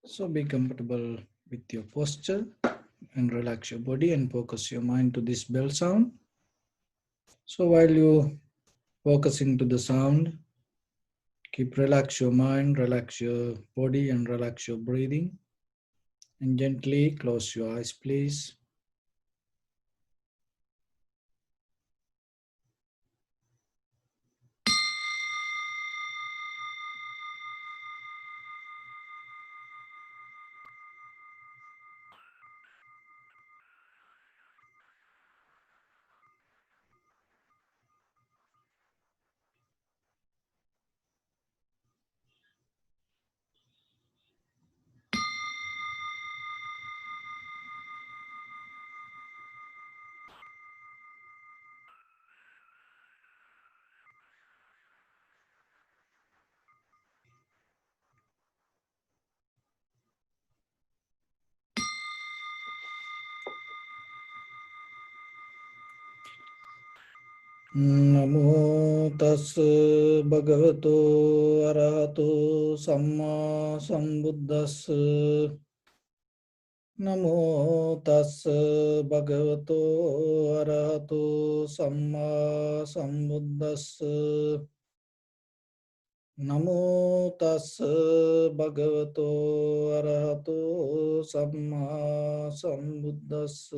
So be comfortable with your posture and relax your body and focus your mind to this bell sound. So while you focusing to the sound, keep relax your mind, relax your body and relax your breathing. And gently close your eyes, please. Namo tas bhagavato arahato samma sambuddhas. Namo tas bhagavato arahato samma sambuddhas. Namo tas bhagavato arahato samma sambuddhas.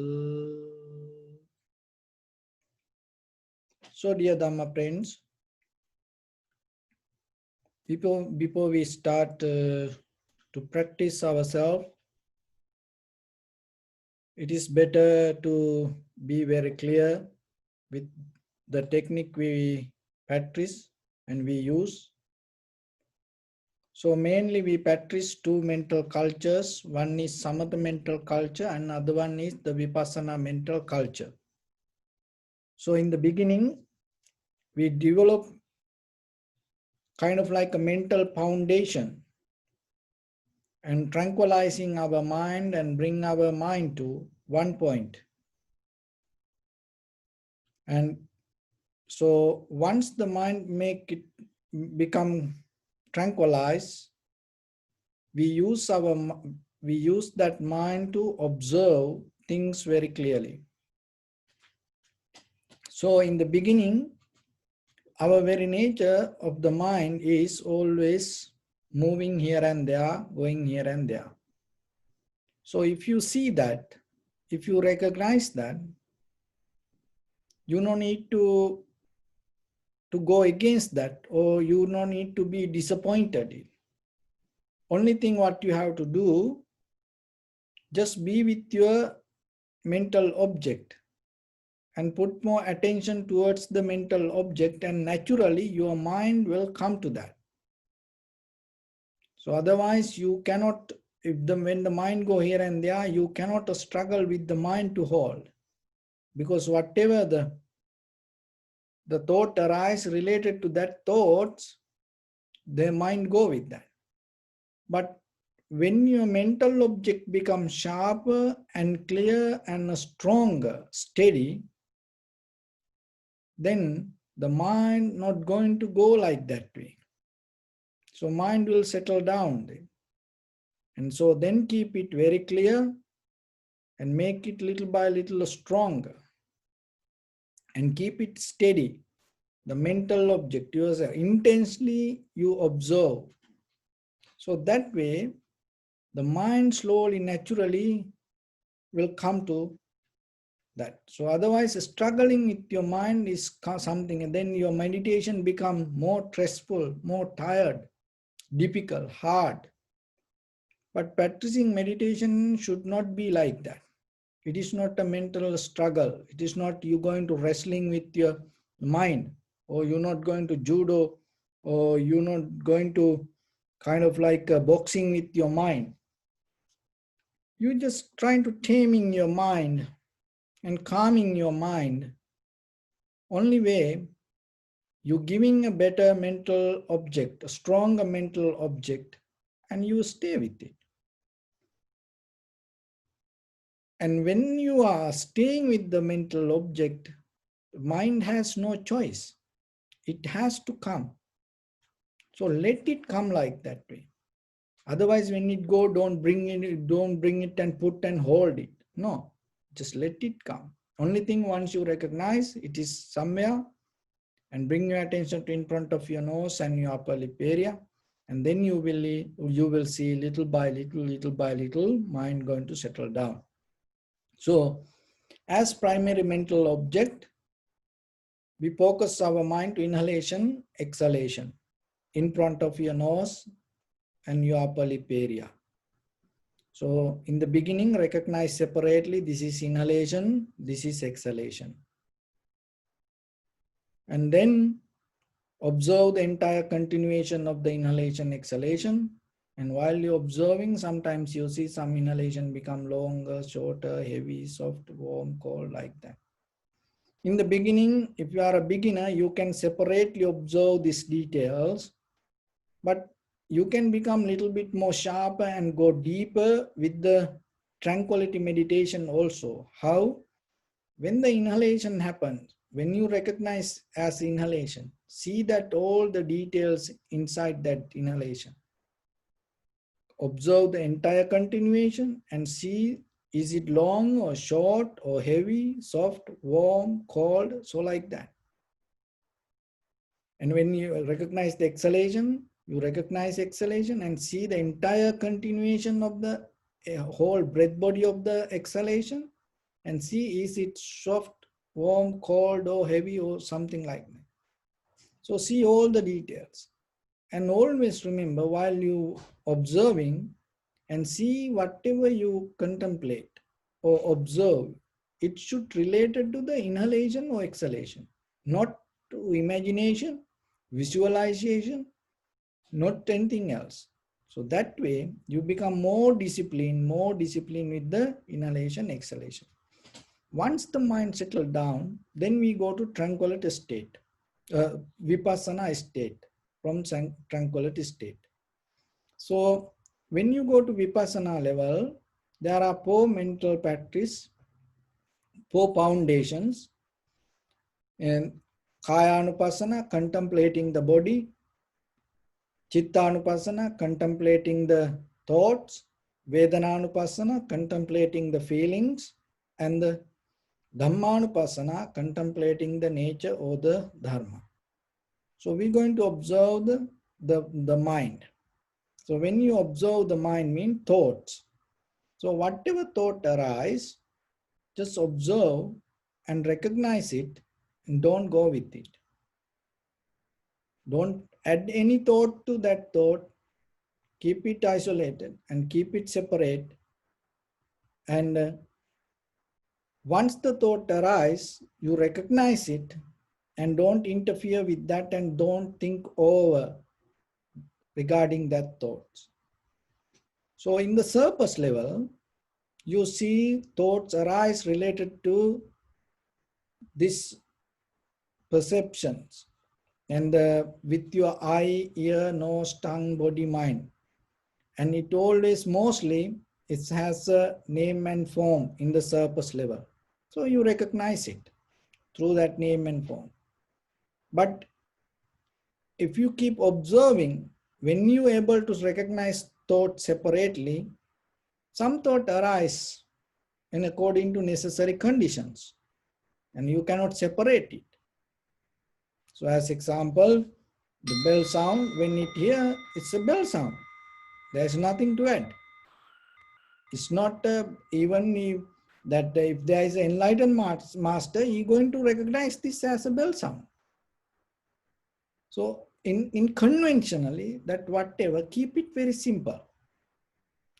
So dear Dhamma friends, before we start to practice ourselves, it is better to be very clear with the technique we practice and we use. So mainly we practice two mental cultures. One is Samatha mental culture and other one is the Vipassana mental culture. So in the beginning, we develop kind of like a mental foundation and tranquilizing our mind and bring our mind to one point. And so once the mind make it become tranquilized, we use that mind to observe things very clearly. So in the beginning, our very nature of the mind is always moving here and there, going here and there. So if you see that, if you recognize that, you no need to go against that, or you no need to be disappointed. Only thing what you have to do, just be with your mental object and put more attention towards the mental object, and naturally your mind will come to that. So otherwise you cannot, when the mind go here and there, you cannot struggle with the mind to hold, because whatever the thought arise related to that thoughts, the mind go with that. But when your mental object becomes sharper and clear and stronger, steady, then the mind not going to go like that way. So mind will settle down then. And so then keep it very clear and make it little by little stronger. And keep it steady. The mental object, yourself, intensely you observe. So that way, the mind slowly, naturally will come to that. So otherwise, struggling with your mind is something, and then your meditation become more stressful, more tired, difficult, hard. But practicing meditation should not be like that. It is not a mental struggle. It is not you going to wrestling with your mind, or you're not going to judo, or you're not going to kind of like boxing with your mind. You're just trying to taming your mind and calming your mind. Only way you're giving a better mental object, a stronger mental object, and you stay with it. And when you are staying with the mental object, mind has no choice. It has to come. So let it come like that way. Otherwise, when it go, don't bring it and put and hold it. No, just let it come. Only thing, once you recognize it is somewhere, and bring your attention to in front of your nose and your upper lip area, and then you will see little by little, mind going to settle down. So, as primary mental object, we focus our mind to inhalation, exhalation, in front of your nose and your upper lip area. So in the beginning, recognize separately, this is inhalation, this is exhalation. And then observe the entire continuation of the inhalation, exhalation. And while you're observing, sometimes you see some inhalation become longer, shorter, heavy, soft, warm, cold, like that. In the beginning, if you are a beginner, you can separately observe these details, but you can become a little bit more sharper and go deeper with the tranquility meditation also. How? When the inhalation happens, when you recognize as inhalation, see that all the details inside that inhalation. Observe the entire continuation and see, is it long or short or heavy, soft, warm, cold, so like that. And when you recognize the exhalation, you recognize exhalation and see the entire continuation of the whole breath body of the exhalation, and see, is it soft, warm, cold, or heavy, or something like that. So see all the details. And always remember, while you observing, and see whatever you contemplate or observe, it should related to the inhalation or exhalation, not to imagination, visualization, not anything else. So that way you become more disciplined with the inhalation, exhalation. Once the mind settles down, then we go to tranquility state, vipassana state, from tranquility state. So when you go to vipassana level, there are 4 mental practice, 4 foundations. And kaya anupassana, contemplating the body; chitta anupassana, contemplating the thoughts; vedana anupassana, contemplating the feelings; and the Dhamma anupassana, contemplating the nature or the dharma. So we're going to observe the mind. So when you observe the mind, mean thoughts. So whatever thought arise, just observe and recognize it, and don't go with it. Don't add any thought to that thought. Keep it isolated and keep it separate. And once the thought arises, you recognize it and don't interfere with that, and don't think over regarding that thought. So in the surface level, you see thoughts arise related to these perceptions, and with your eye, ear, nose, tongue, body, mind. And it always mostly, it has a name and form in the surface level. So you recognize it through that name and form. But if you keep observing, when you are able to recognize thought separately, some thought arise in according to necessary conditions, and you cannot separate it. So as example, the bell sound, when it hear, it's a bell sound. There's nothing to add. It's not even if there is an enlightened master, he's going to recognize this as a bell sound. So in conventionally, that whatever, keep it very simple.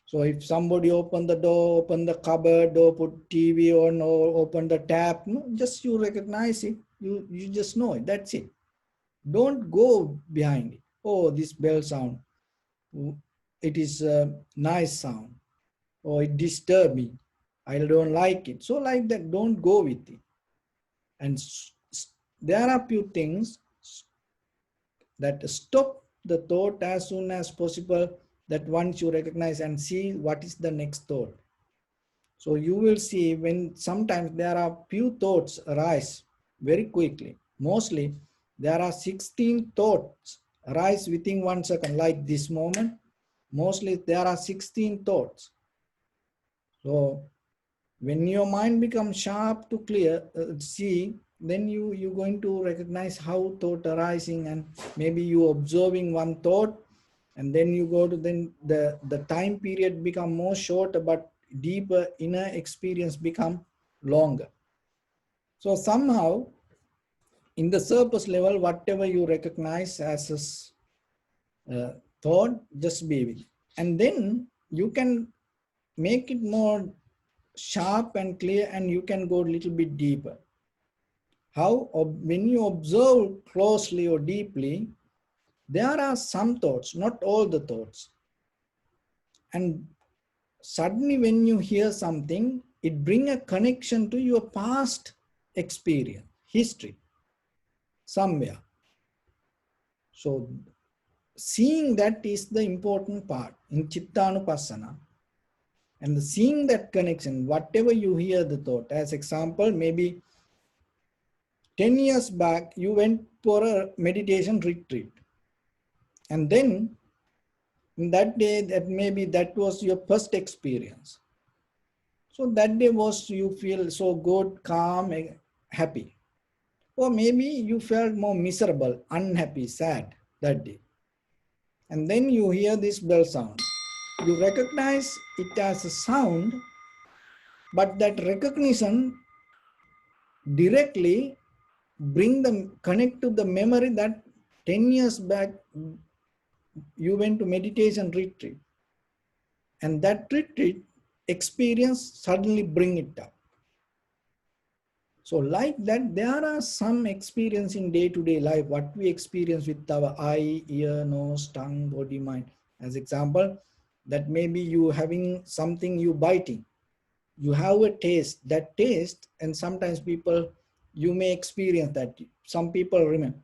So if somebody open the door, open the cupboard, or put TV on, or open the tap, no, just you recognize it, you just know it, that's it. Don't go behind it. Oh, this bell sound, it is a nice sound, or it disturbs me, I don't like it. So like that, don't go with it. And there are few things that stop the thought as soon as possible, that once you recognize and see what is the next thought. So you will see, when sometimes there are few thoughts arise very quickly. Mostly there are 16 thoughts arise within 1 second, like this moment. Mostly there are 16 thoughts. So when your mind becomes sharp to clear, see, then you're going to recognize how thought arising, and maybe you observing one thought, and then you go to, then the time period become more shorter, but deeper inner experience become longer. So somehow in the surface level, whatever you recognize as a thought, just be with it. And then you can make it more sharp and clear, and you can go a little bit deeper. How? When you observe closely or deeply, there are some thoughts, not all the thoughts. And suddenly when you hear something, it brings a connection to your past experience, history, somewhere. So seeing that is the important part in Chittanupassana. And seeing that connection, whatever you hear the thought, as example, maybe 10 years back, you went for a meditation retreat. And then in that day, that maybe that was your first experience. So that day was, you feel so good, calm, happy. Or maybe you felt more miserable, unhappy, sad that day. And then you hear this bell sound. You recognize it as a sound, but that recognition directly connect to the memory that 10 years back you went to meditation retreat, and that retreat experience suddenly bring it up. So like that, there are some experience in day-to-day life, what we experience with our eye, ear, nose, tongue, body, mind. As example, that maybe you having something, you biting, you have a taste, that taste, and sometimes people, you may experience that. Some people remember,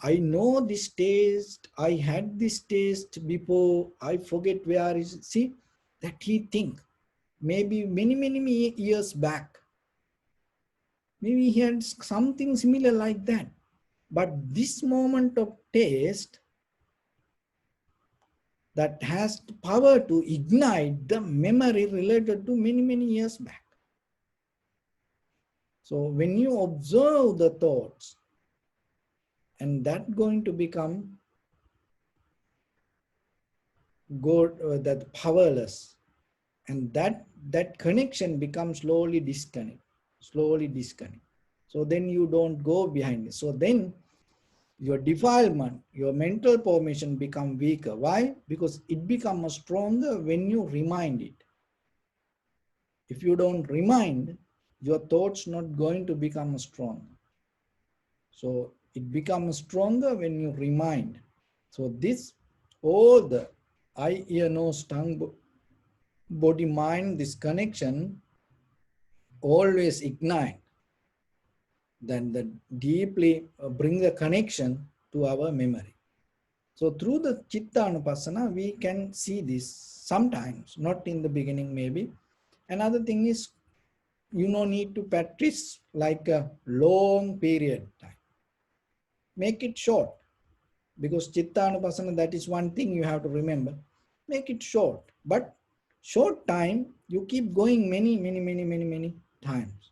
I know this taste, I had this taste before, I forget where is it. See, that he think, maybe many years back, maybe he had something similar like that. But this moment of taste that has the power to ignite the memory related to many years back. So when you observe the thoughts, and that going to become good, that powerless, and that connection becomes slowly disconnect. So then you don't go behind it. So then your defilement, your mental formation become weaker. Why? Because it becomes stronger when you remind it. If you don't remind, your thoughts not going to become strong. So it becomes stronger when you remind. So this, all the eye, ear, nose, tongue, body, mind, this connection always ignite, then the deeply bring the connection to our memory. So through the Chitta Anupassana, we can see this sometimes, not in the beginning maybe. Another thing is, you no need to practice like a long period time. Make it short, because Chitta Anupassana, that is one thing you have to remember. Make it short, but short time, you keep going many times.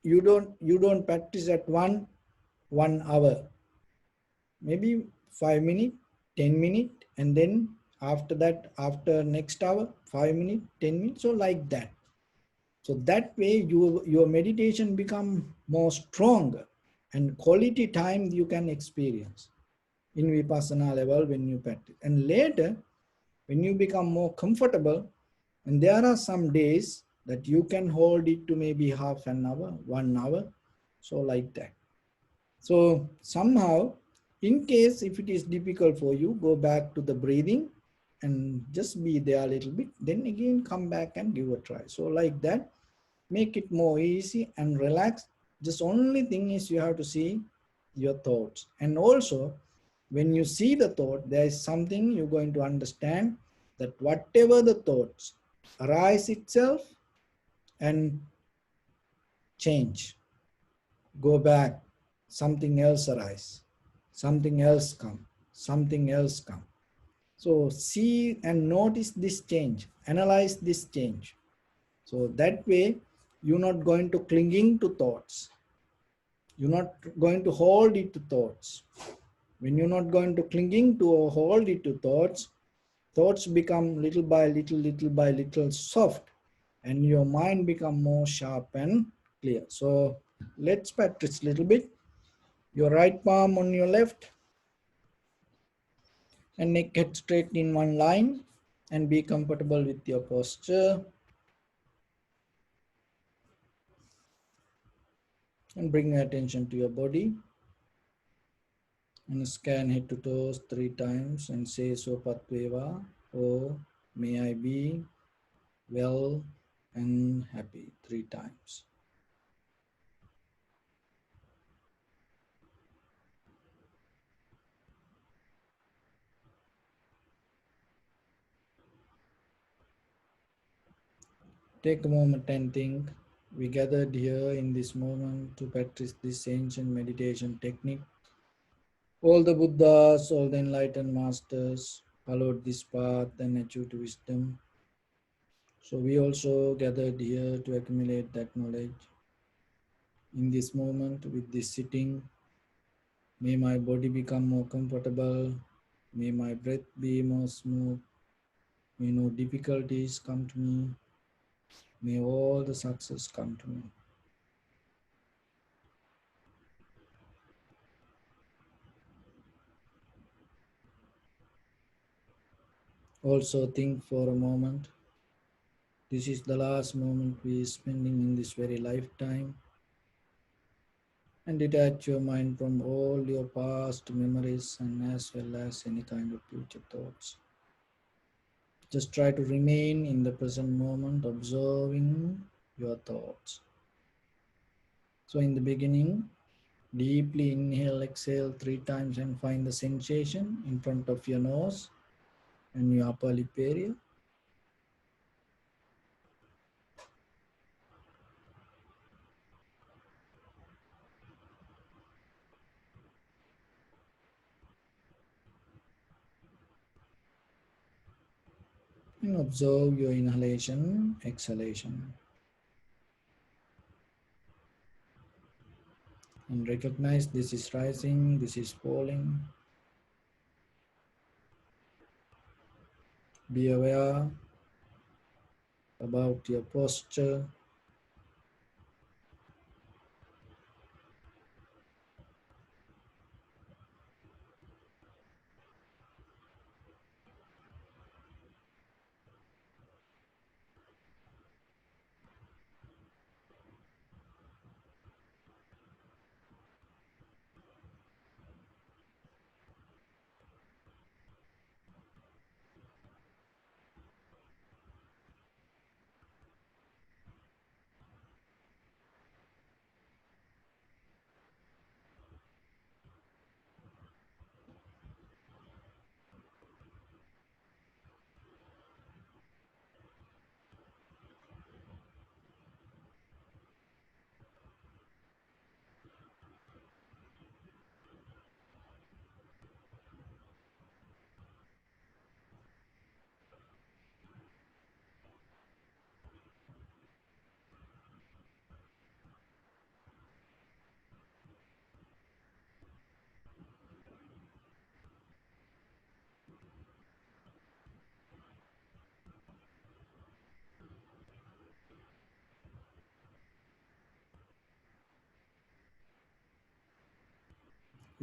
You don't practice at one hour, maybe 5 minutes, 10 minutes, and then after that, after next hour, 5 minutes, 10 minutes, so like that. So that way your meditation become more stronger, and quality time you can experience in Vipassana level when you practice. And later, when you become more comfortable, and there are some days that you can hold it to maybe half an hour, 1 hour, so like that. So somehow, in case if it is difficult for you, go back to the breathing and just be there a little bit, then again come back and give a try. So like that, make it more easy and relax. Just only thing is, you have to see your thoughts. And also, when you see the thought, there is something you're going to understand, that whatever the thoughts arise itself and change, go back, something else arise, something else come, something else come. So see and notice this change, analyze this change. So that way you're not going to clinging to thoughts. You're not going to hold it to thoughts. When you're not going to clinging to or hold it to thoughts, thoughts become little by little soft, and your mind become more sharp and clear. So let's practice a little bit. Your right palm on your left and neck head straight in one line, and be comfortable with your posture, and bring your attention to your body and scan head to toes 3 times and say Sopatveva, or may I be well and happy 3 times. Take a moment and think. We gathered here in this moment to practice this ancient meditation technique. All the Buddhas, all the enlightened masters followed this path and achieved wisdom. So we also gathered here to accumulate that knowledge. In this moment, with this sitting, may my body become more comfortable. May my breath be more smooth. May no difficulties come to me. May all the success come to me. Also think for a moment. This is the last moment we are spending in this very lifetime. And detach your mind from all your past memories and as well as any kind of future thoughts. Just try to remain in the present moment, observing your thoughts. So in the beginning, deeply inhale, exhale 3 times and find the sensation in front of your nose and your upper lip area. And observe your inhalation, exhalation. And recognize this is rising, this is falling. Be aware about your posture.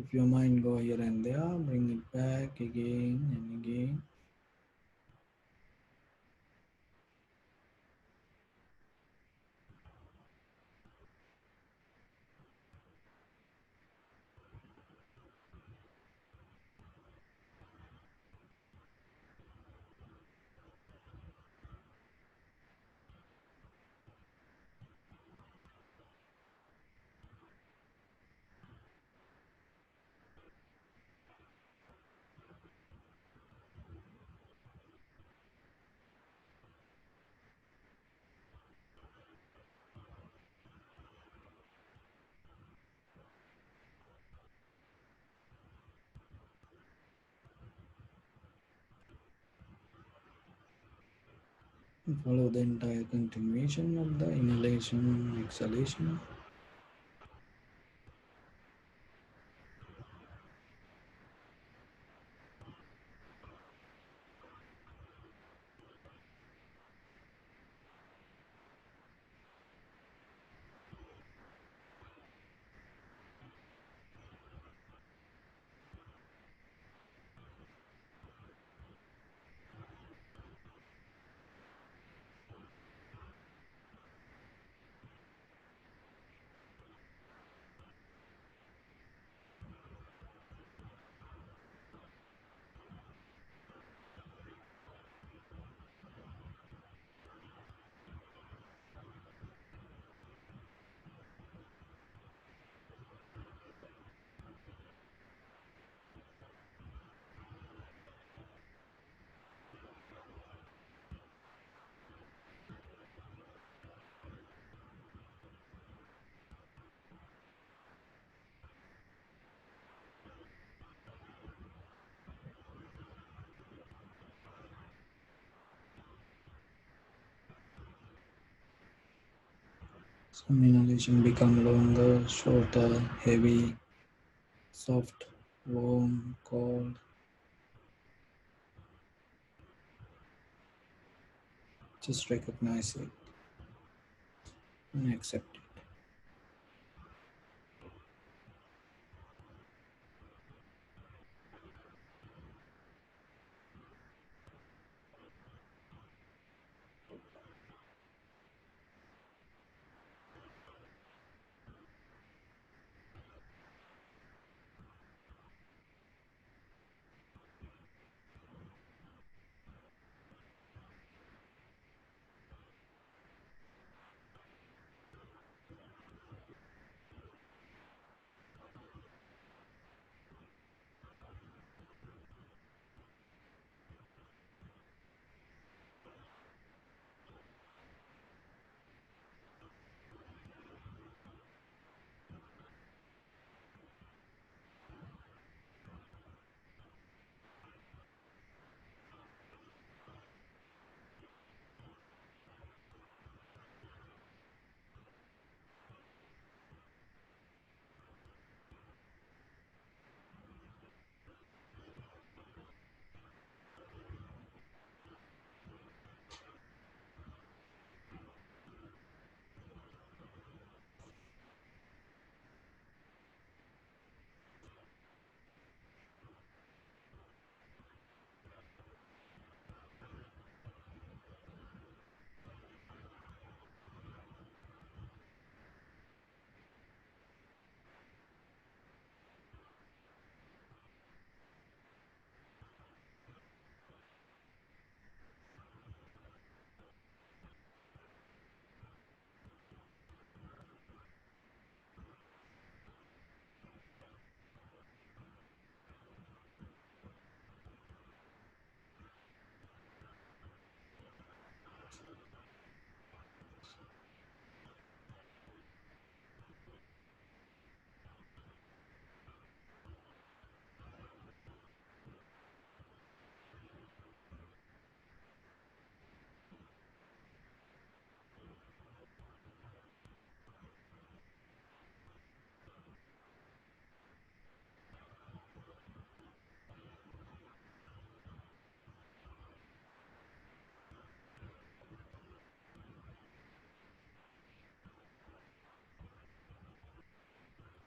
If your mind go here and there, bring it back again and again. And follow the entire continuation of the inhalation, exhalation. Some inhalation become longer, shorter, heavy, soft, warm, cold. Just recognize it and accept it.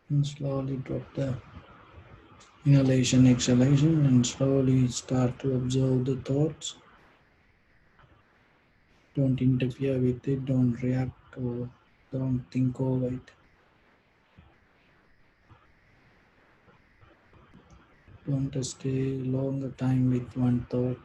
And slowly drop the inhalation, exhalation, and slowly start to observe the thoughts. Don't interfere with it, don't react or don't think over it. Don't stay longer time with one thought.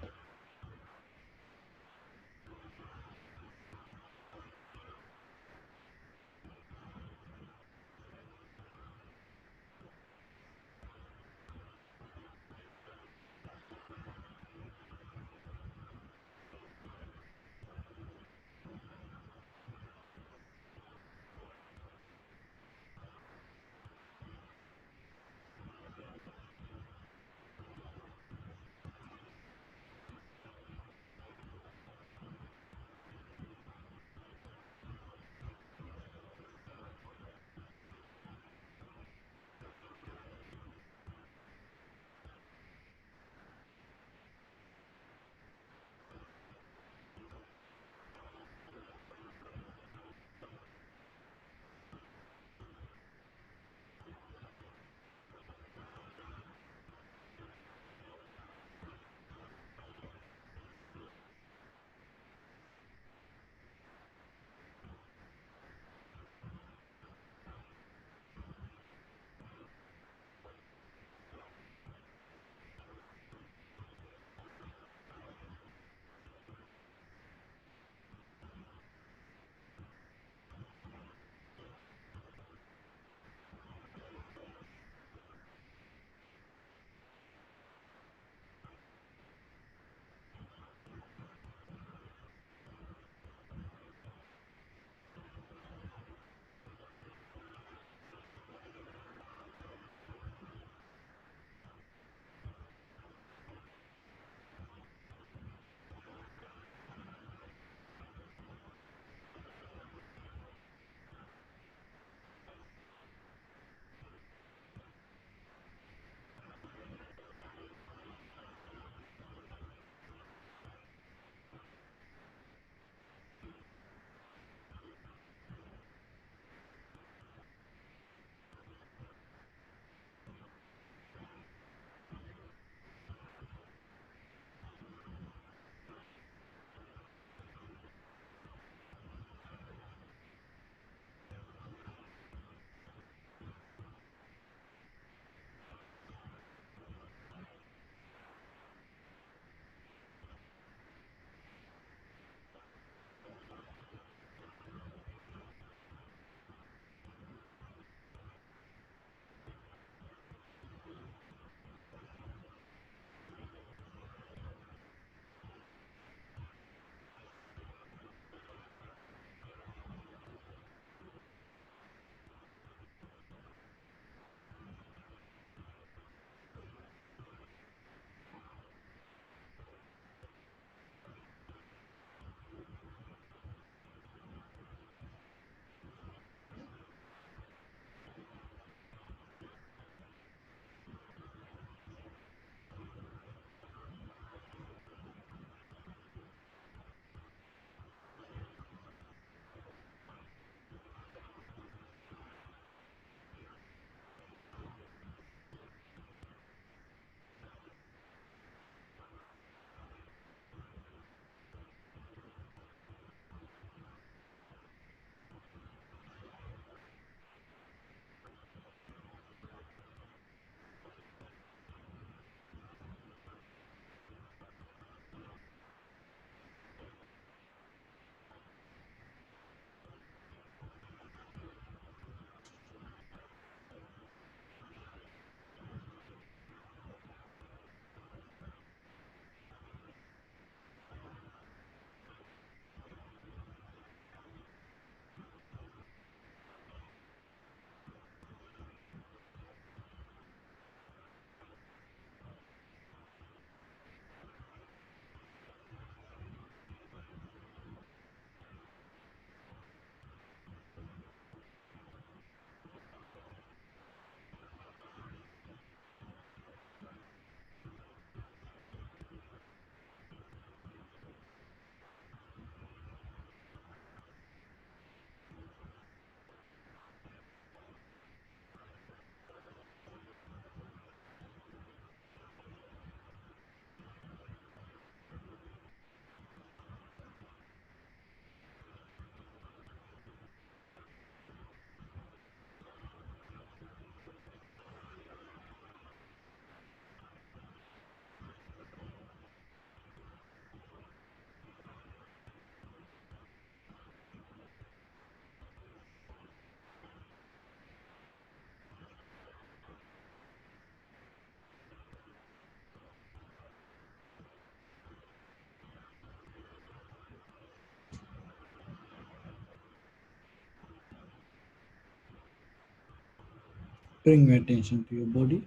Bring your attention to your body.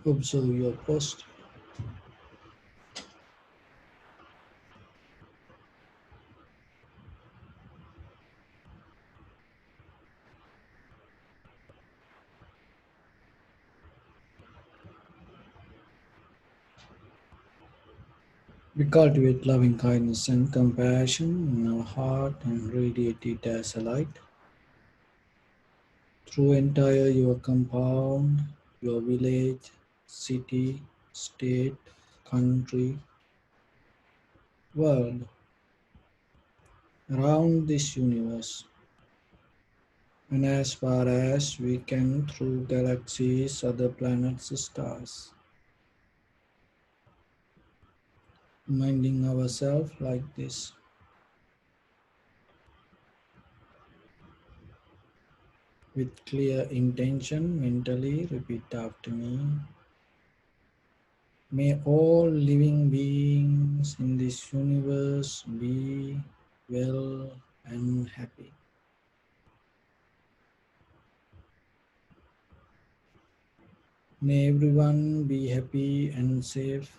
Observe your posture. We cultivate loving kindness and compassion in our heart and radiate it as a light through entire your compound, your village, city, state, country, world, around this universe, and as far as we can through galaxies, other planets, stars. Minding ourselves like this. With clear intention, mentally repeat after me. May all living beings in this universe be well and happy. May everyone be happy and safe,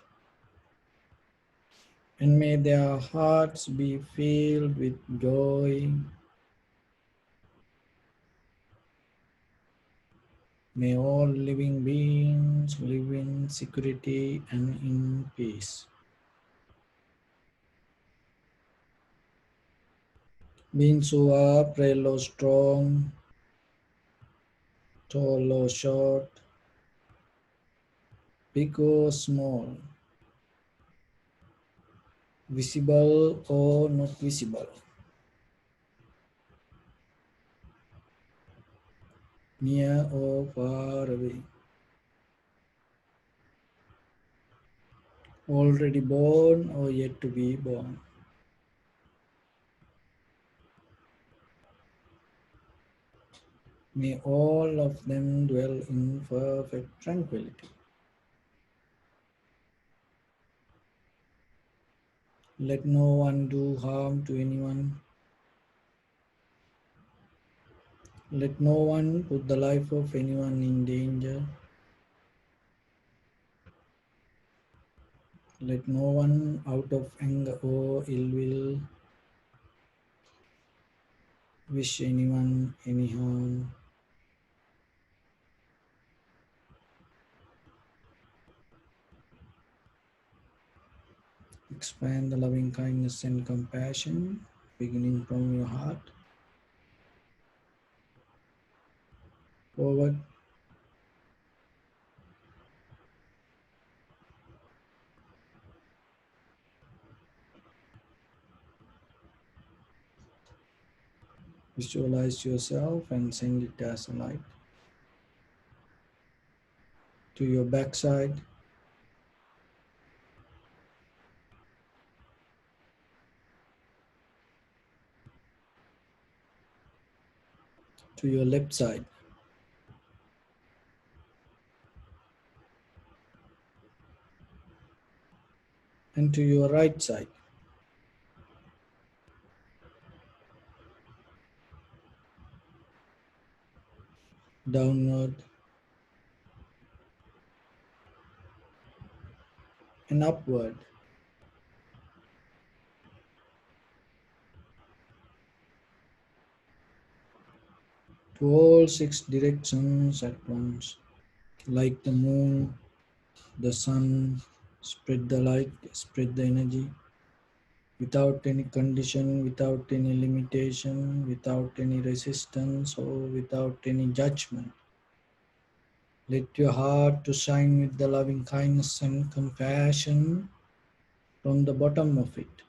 and may their hearts be filled with joy. May all living beings live in security and in peace. Beings who are frail or strong, tall or short, big or small, visible or not visible, near or far away, already born or yet to be born. May all of them dwell in perfect tranquility. Let no one do harm to anyone. Let no one put the life of anyone in danger. Let no one, out of anger or ill will, wish anyone any harm. Expand the loving kindness and compassion, beginning from your heart, forward, visualize yourself and send it as a light to your backside, to your left side, and to your right side, downward and upward, to all six directions at once. Like the moon, the sun, spread the light, spread the energy, without any condition, without any limitation, without any resistance, or without any judgment. Let your heart to shine with the loving kindness and compassion from the bottom of it,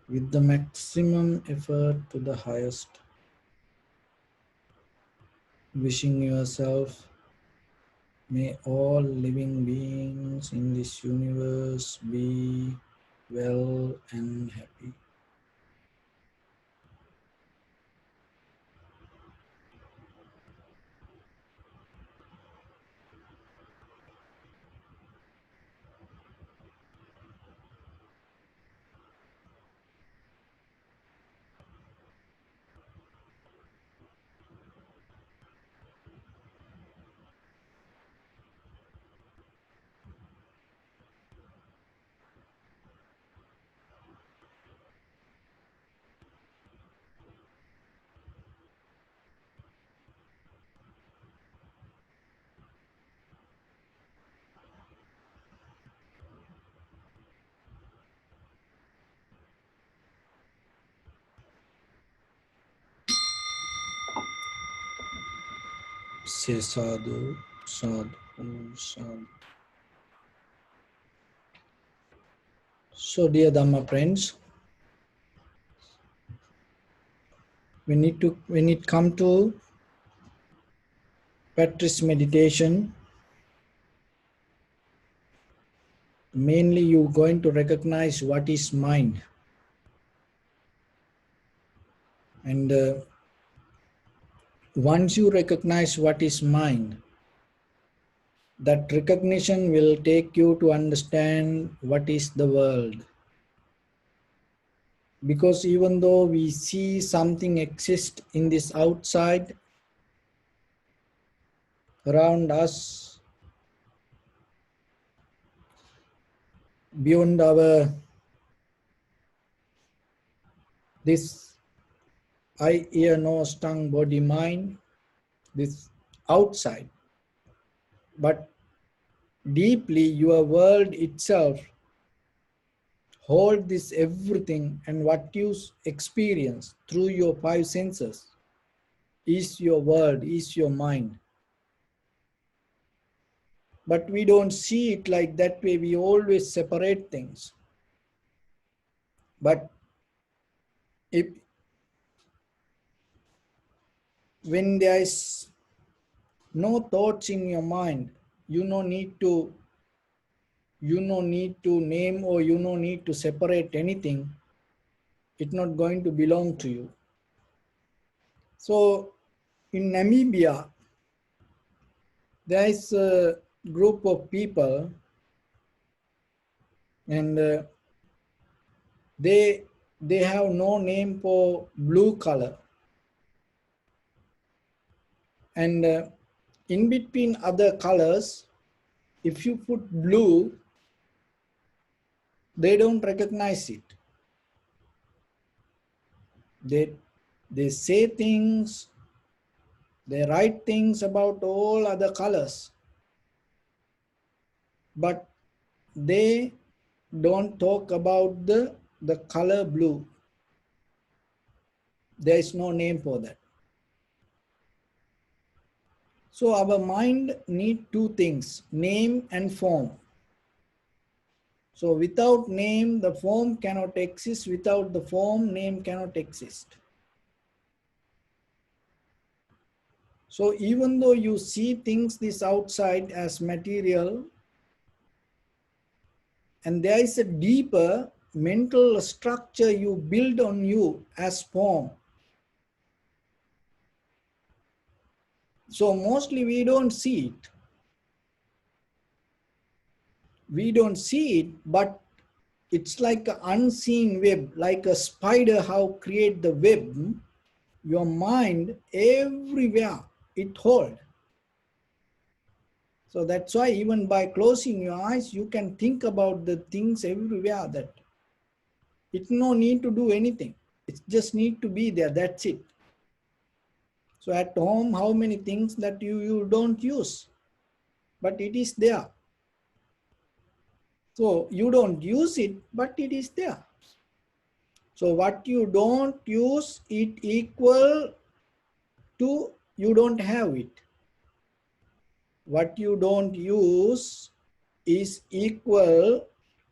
with the maximum effort to the highest, wishing yourself, may all living beings in this universe be well and happy. Say sadhu, sadhu, sadhu. So, dear Dhamma friends, when it come to practice meditation, mainly you're going to recognize what is mind. And once you recognize what is mind, that recognition will take you to understand what is the world. Because even though we see something exist in this outside around us, beyond our this eye, ear, nose, tongue, body, mind, this outside, but deeply your world itself hold this everything, and what you experience through your five senses is your world, is your mind. But we don't see it like that way. We always separate things. But if when there is no thoughts in your mind, you no need to name, or you no need to separate anything. It's not going to belong to you. So in Namibia, there is a group of people, and they have no name for blue color, and in between other colors, if you put blue, they don't recognize it. They say things, they write things about all other colors, but they don't talk about the color blue. There is no name for that. So our mind need two things, name and form. So without name, the form cannot exist. Without the form, name cannot exist. So even though you see things this outside as material, and there is a deeper mental structure you build on you as form. So mostly we don't see it. We don't see it, but it's like an unseen web, like a spider how create the web. Your mind everywhere it hold. So that's why even by closing your eyes, you can think about the things everywhere. That it no need to do anything. It just need to be there. That's it. So at home, how many things that you don't use, but it is there. So you don't use it, but it is there. So what you don't use, it equal to you don't have it. What you don't use is equal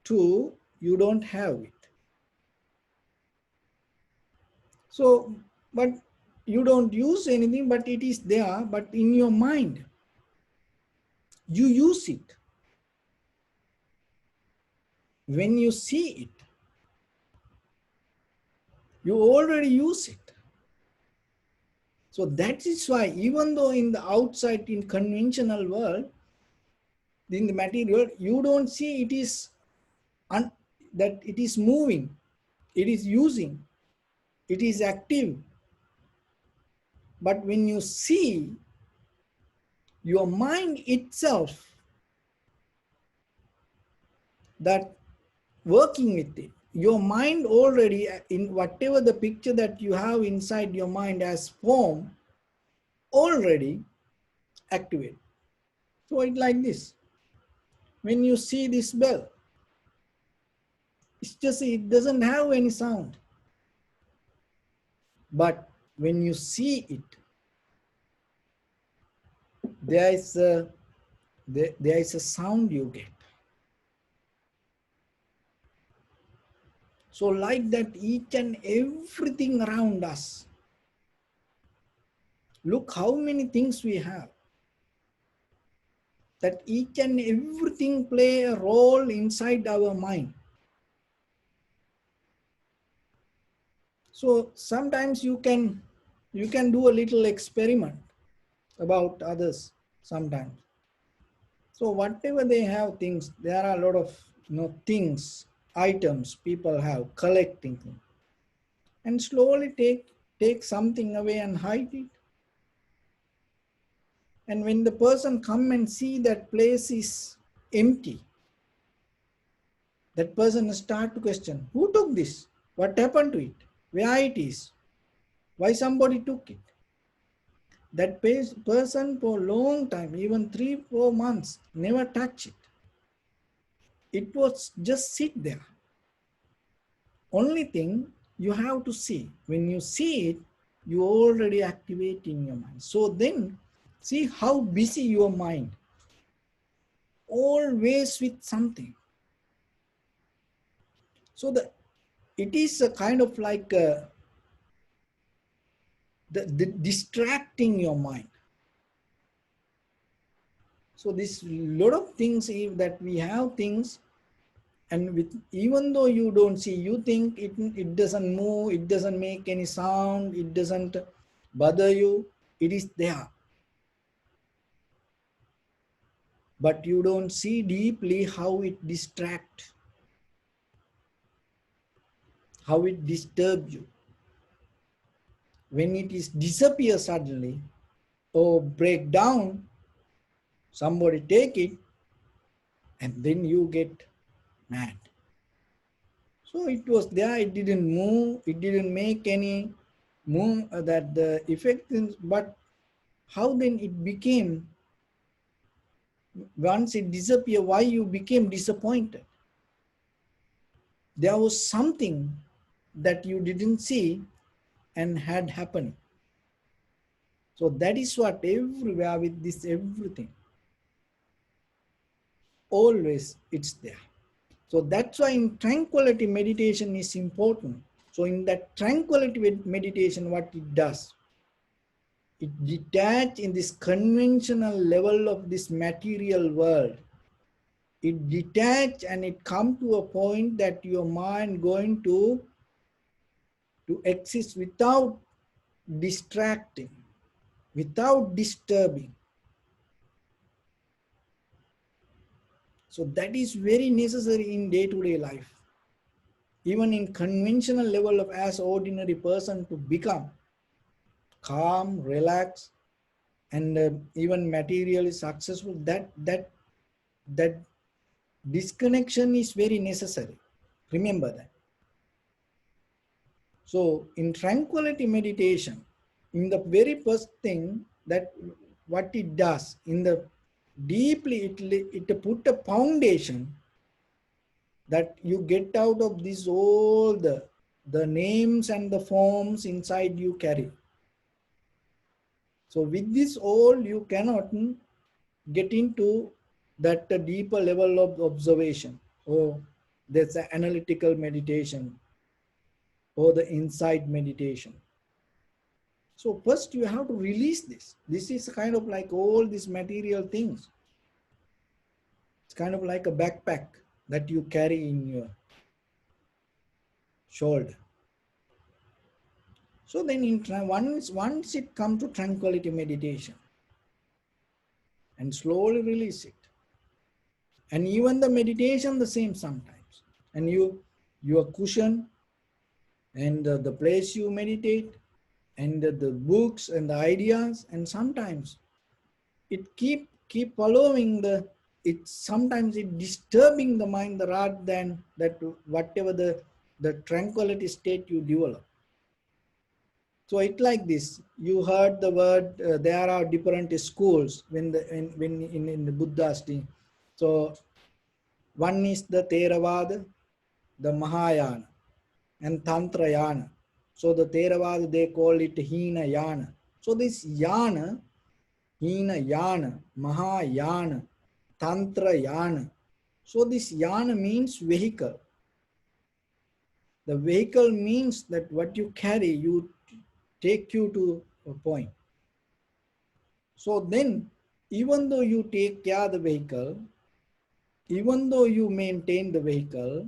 to you don't have it. So, but you don't use anything, but it is there, but in your mind, you use it. When you see it, you already use it. So that is why, even though in the outside, in conventional world, in the material, you don't see it is that it is moving, it is using, it is active. But when you see your mind itself, that working with it, your mind already, in whatever the picture that you have inside your mind as form, already activate. So it's like this. When you see this bell, it's just, it doesn't have any sound. But when you see it, there is a sound you get. So like that, each and everything around us. Look how many things we have. That each and everything play a role inside our mind. So sometimes you can do a little experiment about others sometimes. So whatever they have things, there are a lot of things, items people have, collecting things. And slowly take something away and hide it. And when the person come and see that place is empty, that person start to question, who took this? What happened to it? Where it is? Why somebody took it? That person for a long time, even 3-4 months, never touch it. It was just sit there. Only thing you have to see. When you see it, you already activate in your mind. So then, see how busy your mind. Always with something. So it is a kind of like the distracting your mind. So this lot of things that we have things, and even though you don't see, you think it doesn't move, it doesn't make any sound, it doesn't bother you. It is there. But you don't see deeply how it distracts, how it disturbs you. When it is disappear suddenly or break down, somebody take it, and then you get mad. So it was there, it didn't move, it didn't make any move that the effect, but how then it became, once it disappeared, why you became disappointed? There was something that you didn't see and had happening. So that is what everywhere with this everything. Always it's there. So that's why in tranquility meditation is important. So in that tranquility meditation, what it does, it detach in this conventional level of this material world. It detach and it come to a point that your mind going to exist without distracting, without disturbing. So that is very necessary in day-to-day life. Even in conventional level of as ordinary person to become calm, relaxed, and even materially successful, that disconnection is very necessary. Remember that. So in tranquility meditation, in the very first thing that what it does, in the deeply it put a foundation that you get out of this all the names and the forms inside you carry. So with this all you cannot get into that deeper level of observation, or there's an analytical meditation or the insight meditation. So first you have to release this. This is kind of like all these material things. It's kind of like a backpack that you carry in your shoulder. So then once it comes to tranquility meditation, and slowly release it. And even the meditation the same sometimes. And your cushion and the place you meditate and the books and the ideas, and sometimes it keep following it sometimes it disturbing the mind rather than that whatever the tranquility state you develop. So it like this, you heard the word, there are different schools when in the Buddha's thing. So one is the Theravada, the Mahayana, and Tantrayana. So the Theravada, they call it Hina Yana. So this Yana, Hina Yana, Mahayana, Tantra Yana. So this Yana means vehicle. The vehicle means that what you carry, you take you to a point. So then, even though you take care of the vehicle, even though you maintain the vehicle,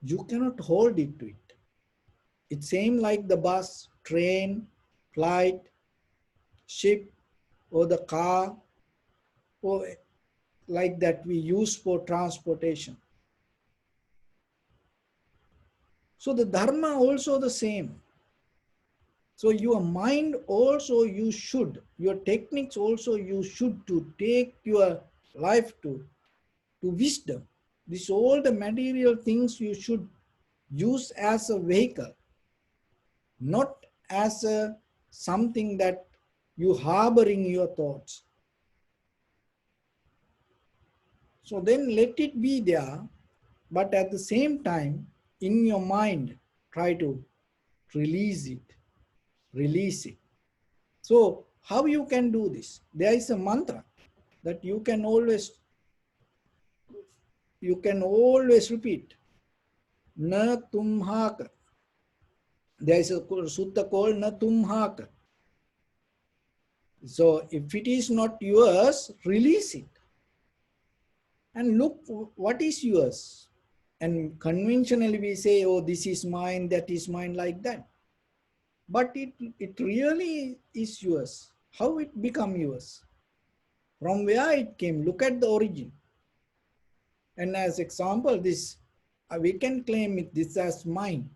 you cannot hold it to it. It's same like the bus, train, flight, ship, or the car, or like that we use for transportation. So the dharma also the same. So your mind also you should, your techniques also you should to take your life to wisdom. This all the material things you should use as a vehicle, not as a something that you harbor in your thoughts. So then let it be there, but at the same time, in your mind, try to release it, release it. So how you can do this? There is a mantra that you can always repeat. Na tumhaka. There is a sutta called na tumhaka. So if it is not yours, release it. And look what is yours. And conventionally we say, oh, this is mine, that is mine, like that. But it really is yours. How it become yours? From where it came? Look at the origin. And as example, this we can claim it this as mine.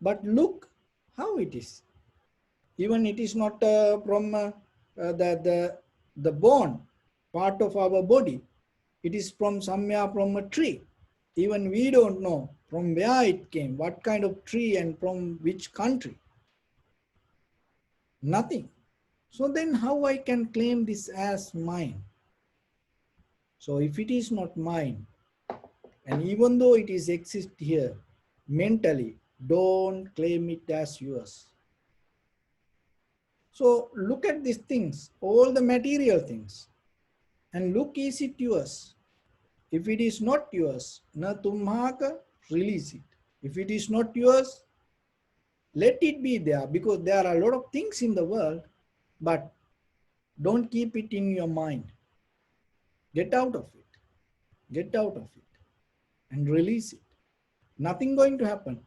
But look how it is. Even it is not from the bone part of our body. It is from somewhere from a tree. Even we don't know from where it came, what kind of tree and from which country. Nothing. So then how I can claim this as mine? So if it is not mine, and even though it is exist here mentally, don't claim it as yours. So look at these things, all the material things, and look, is it yours? If it is not yours, na tumhaka, release it. If it is not yours, let it be there, because there are a lot of things in the world, but don't keep it in your mind. Get out of it. Get out of it and release it. Nothing going to happen.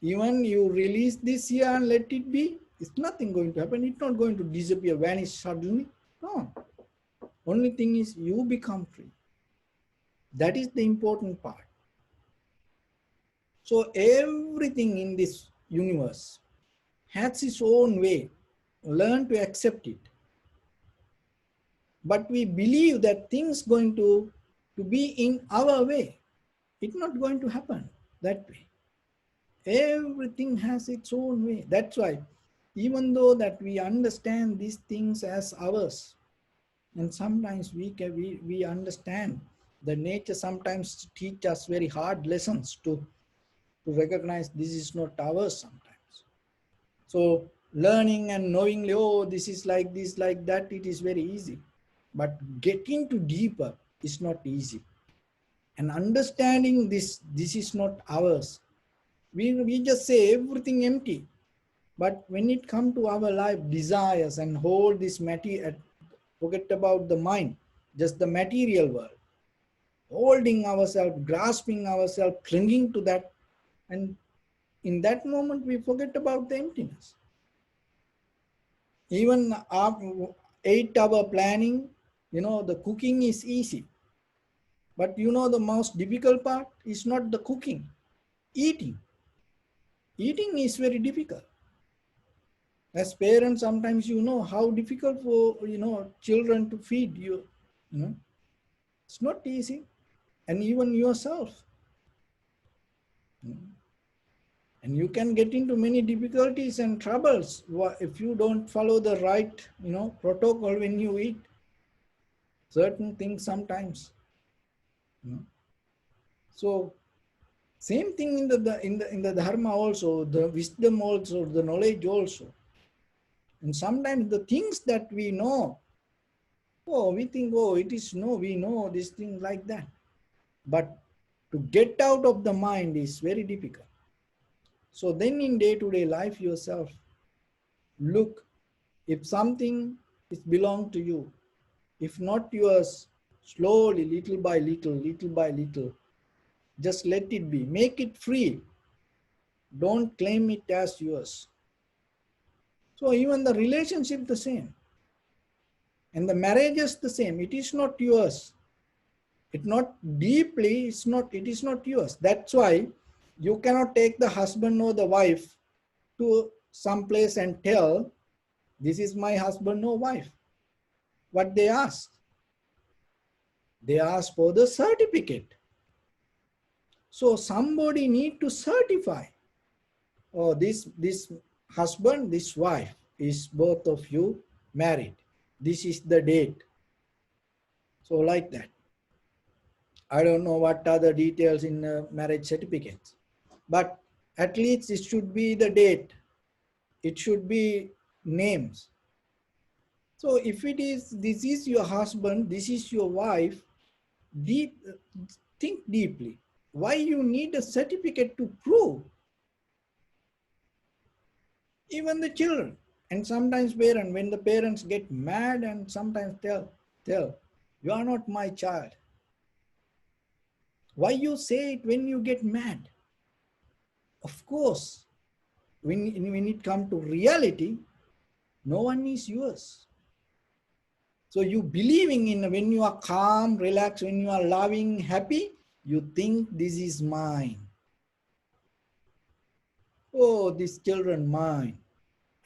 Even you release this here and let it be, it's nothing going to happen. It's not going to disappear, vanish suddenly. No. Only thing is you become free. That is the important part. So everything in this universe has its own way. Learn to accept it. But we believe that things going to be in our way. It's not going to happen that way. Everything has its own way. That's why, even though that we understand these things as ours, and sometimes we understand the nature sometimes teach us very hard lessons to recognize this is not ours sometimes. So learning and knowingly, oh, this is like this, like that, it is very easy. But getting to deeper is not easy. And understanding this is not ours. We just say everything empty. But when it comes to our life, desires and hold this material, forget about the mind, just the material world. Holding ourselves, grasping ourselves, clinging to that. And in that moment, we forget about the emptiness. Even after 8-hour planning, the cooking is easy. But the most difficult part is not the cooking, eating. Eating is very difficult. As parents, sometimes how difficult for children to feed you. It's not easy. And even yourself. And you can get into many difficulties and troubles if you don't follow the right protocol when you eat certain things sometimes. So same thing in the dharma also, the wisdom also, the knowledge also. And sometimes the things that we know, oh, we think, oh, it is no, we know this thing like that. But to get out of the mind is very difficult. So then in day-to-day life yourself, look, if something is belong to you, if not yours, slowly, little by little, just let it be. Make it free. Don't claim it as yours. So even the relationship the same. And the marriage is the same. It is not yours. It not deeply, it is not yours. That's why you cannot take the husband or the wife to some place and tell, this is my husband or wife. What they ask? They ask for the certificate. So somebody need to certify, oh, this husband, this wife is both of you married. This is the date. So like that. I don't know what are the details in marriage certificates, but at least it should be the date. It should be names. So if it is, this is your husband, this is your wife, think deeply. Why you need a certificate to prove? Even the children, and sometimes parents, when the parents get mad and sometimes tell, you are not my child. Why you say it when you get mad? Of course, when it comes to reality, no one is yours. So you believing in, when you are calm, relaxed, when you are loving, happy, you think this is mine. Oh, this children mine.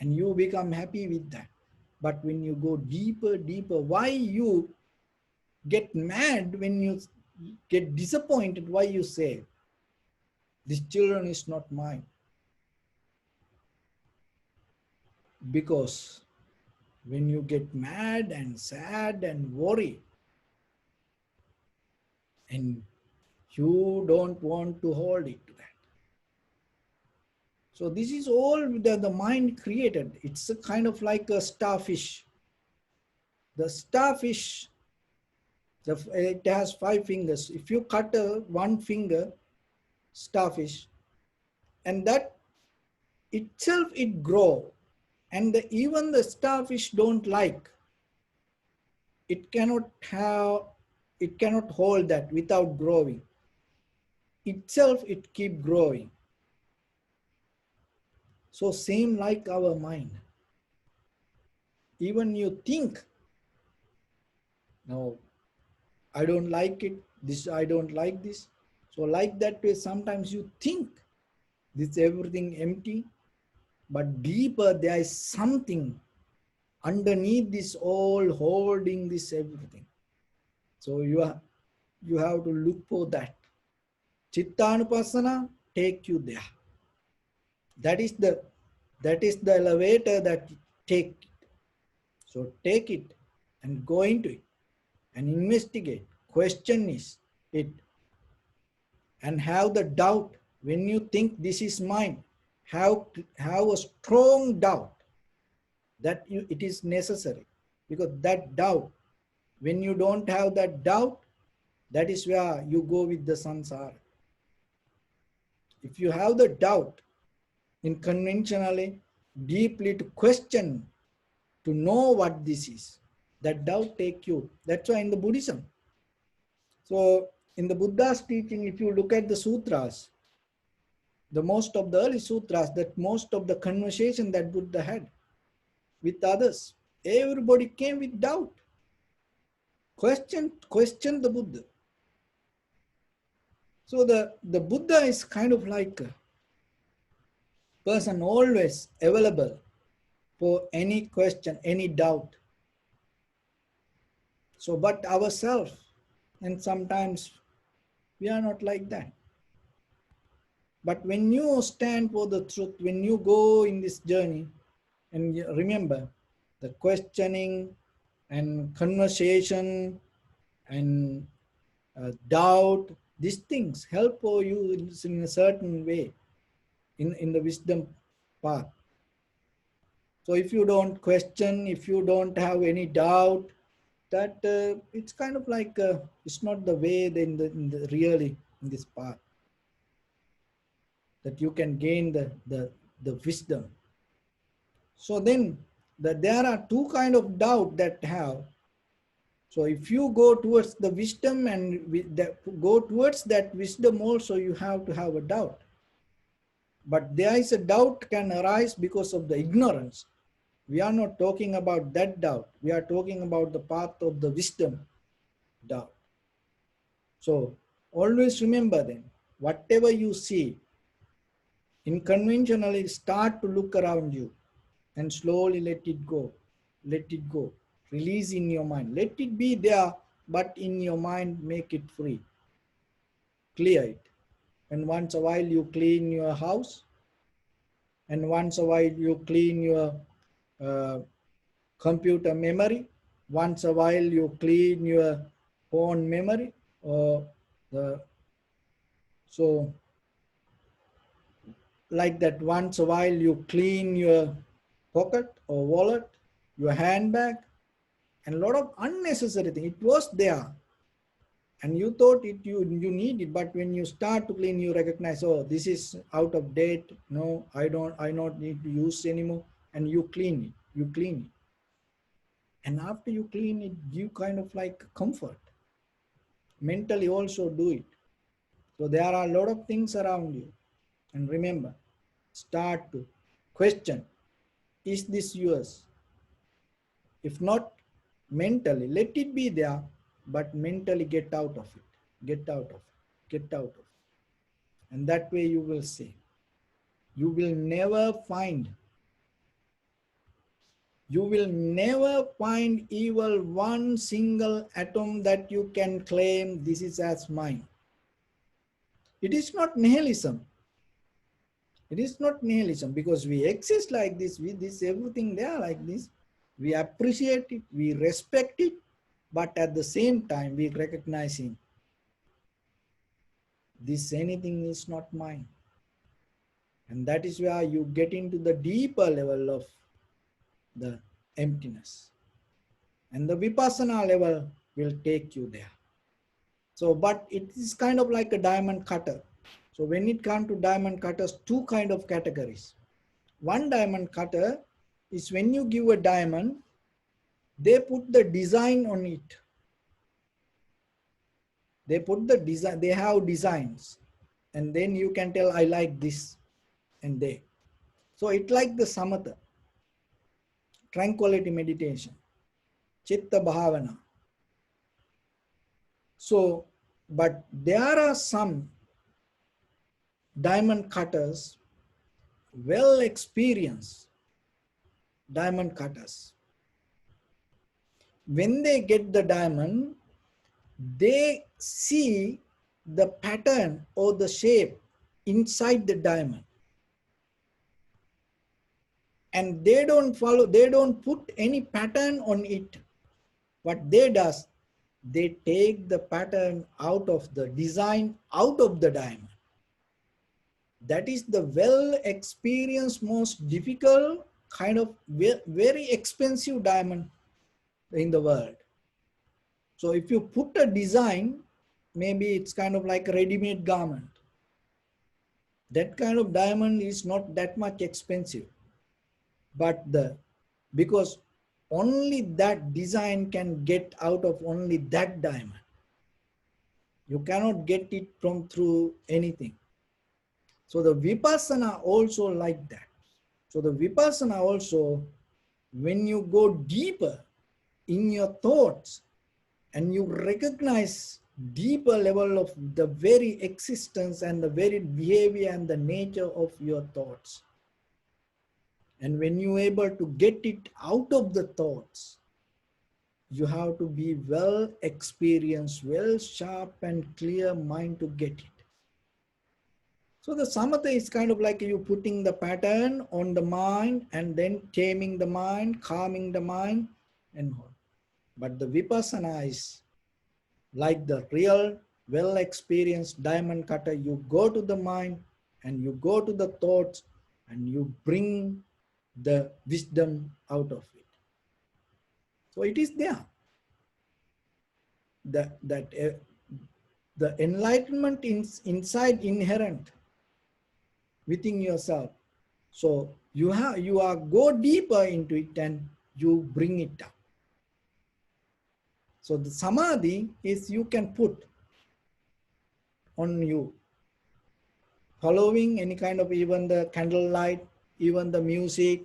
And you become happy with that. But when you go deeper, why you get mad, when you get disappointed, why you say, this children is not mine? Because when you get mad and sad and worry, and you don't want to hold it to that. So this is all the mind created. It's a kind of like a starfish. The starfish, it has 5 fingers. If you cut one finger, starfish, and that itself it grow, and even the starfish don't like, it cannot hold that without growing. Itself it keep growing. So same like our mind. Even you think, no, I don't like it, this, I don't like this. So like that way, sometimes you think this everything empty, but deeper there is something underneath this all holding this everything. So you have to look for that. Chittanupassana take you there. That is the elevator that take it. So take it and go into it and investigate, question it, and have the doubt. When you think this is mine, have a strong doubt that it is necessary. Because that doubt, when you don't have that doubt, that is where you go with the samsara. If you have the doubt, in conventionally, deeply to question, to know what this is, that doubt take you. That's why in the Buddhism, so in the Buddha's teaching, if you look at the sutras, the most of the early sutras, that most of the conversation that Buddha had with others, everybody came with doubt. Question the Buddha. So the Buddha is kind of like a person always available for any question, any doubt. So, but ourselves, and sometimes we are not like that. But when you stand for the truth, when you go in this journey, and remember, the questioning and conversation and doubt, these things help you in a certain way in the wisdom path. So if you don't question, if you don't have any doubt, that it's kind of like it's not the way in the really in this path that you can gain the wisdom. So then there are two kind of doubt that have. So if you go towards the wisdom and go towards that wisdom also, you have to have a doubt. But there is a doubt can arise because of the ignorance. We are not talking about that doubt. We are talking about the path of the wisdom doubt. So always remember then, whatever you see, unconventionally start to look around you and slowly let it go. Let it go. Release in your mind. Let it be there, but in your mind, make it free. Clear it. And once a while you clean your house, and once a while you clean your computer memory, once a while you clean your phone memory, or so like that, once a while you clean your pocket or wallet, your handbag, and a lot of unnecessary thing. It was there and you thought you need it, but when you start to clean, you recognize, oh, this is out of date. No, I not need to use anymore. And you clean it. You clean it. And after you clean it, you kind of like comfort. Mentally also do it. So there are a lot of things around you. And remember, start to question, is this yours? If not, mentally, let it be there, but mentally get out of it. Get out of it. Get out of it. And that way you will see. You will never find even one single atom that you can claim this is as mine. It is not nihilism. It is not nihilism because we exist like this, with this everything there like this. We appreciate it, we respect it, but at the same time we recognize him. This anything is not mine. And that is where you get into the deeper level of the emptiness. And the vipassana level will take you there. So, but it is kind of like a diamond cutter. So when it comes to diamond cutters, two kind of categories. One diamond cutter is when you give a diamond, they put the design on it. They put the design, they have designs. And then you can tell, I like this. And they. So it's like the samatha, tranquility meditation, chitta bhavana. So, but there are some diamond cutters, well experienced diamond cutters. When they get the diamond, they see the pattern or the shape inside the diamond. And they don't follow, they don't put any pattern on it. What they does, they take the pattern out of the design, out of the diamond. That is the well experienced, most difficult kind of very expensive diamond in the world. So if you put a design, maybe it's kind of like a ready-made garment. That kind of diamond is not that much expensive. But because only that design can get out of only that diamond. You cannot get it from through anything. So the vipassana also like that. So the vipassana also, when you go deeper in your thoughts and you recognize deeper level of the very existence and the very behavior and the nature of your thoughts. And when you're able to get it out of the thoughts, you have to be well experienced, well sharp and clear mind to get it. So the samatha is kind of like you putting the pattern on the mind and then taming the mind, calming the mind and all. But the vipassana is like the real well experienced diamond cutter. You go to the mind and you go to the thoughts and you bring the wisdom out of it. So it is there. The enlightenment inside inherent within yourself. So you are go deeper into it and you bring it down. So the samadhi is you can put on you, following any kind of even the candlelight, even the music,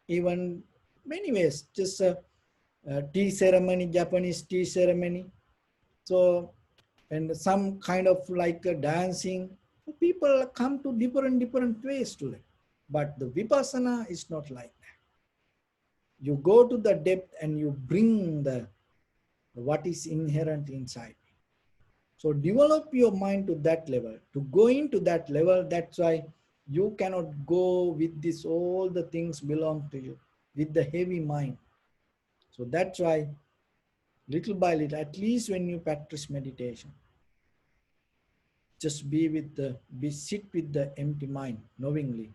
even many ways, just a tea ceremony, Japanese tea ceremony. So, and some kind of like dancing. So people come to different ways to it. But the vipassana is not like that. You go to the depth and you bring the what is inherent inside. So develop your mind to that level. To go into that level, that's why you cannot go with this, all the things belong to you, with the heavy mind. So that's why little by little, at least when you practice meditation, just sit with the empty mind, knowingly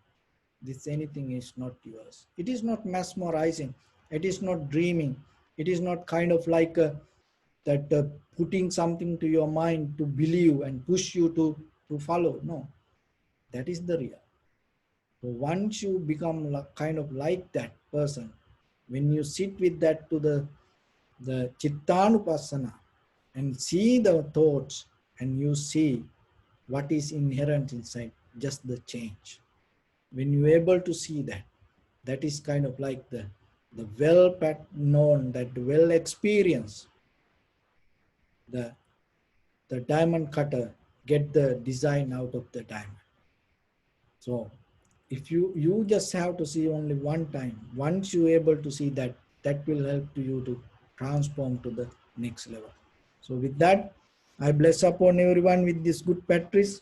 this anything is not yours. It is not mesmerizing. It is not dreaming. It is not kind of like that putting something to your mind to believe and push you to follow. No, that is the real. So once you become kind of like that person, when you sit with that to the chittanupassana and see the thoughts and you see what is inherent inside, just the change. When you're able to see that, that is kind of like the well known, that well experienced, the diamond cutter get the design out of the diamond. So if you just have to see only one time, once you're able to see that, that will help to you to transform to the next level. So with that, I bless upon everyone with this good practice.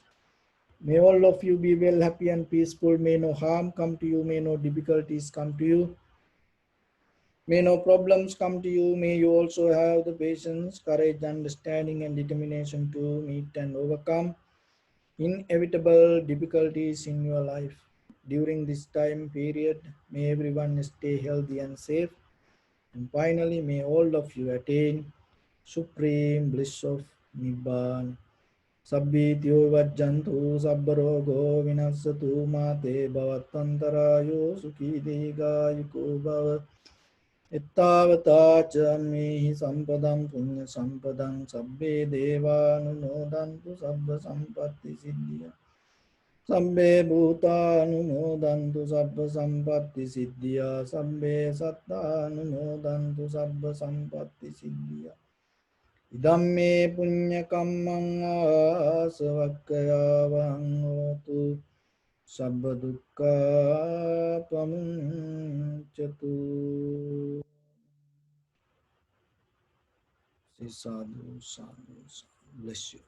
May all of you be well, happy and peaceful. May no harm come to you. May no difficulties come to you. May no problems come to you. May you also have the patience, courage, understanding and determination to meet and overcome inevitable difficulties in your life. During this time period, may everyone stay healthy and safe. And finally, may all of you attain supreme bliss of Nibbana. Sabbityo vajjantu sabbarogo vinasatu mate bhavatantarayo sukhi digayuko bhavat. Ittavata cha mehi sampadam punya sampadam sabbe devanumodantu sabba sampatti siddhya. Sabbe bhutanumodantu sabba sampatti siddhya. Sabbe sattanumodantu sabba sampatti siddhya. Idamme punya kammang asavakkaya hotu sabba dukkha pamuncatu. Say sadhu, sadhu, sadhu. Bless you.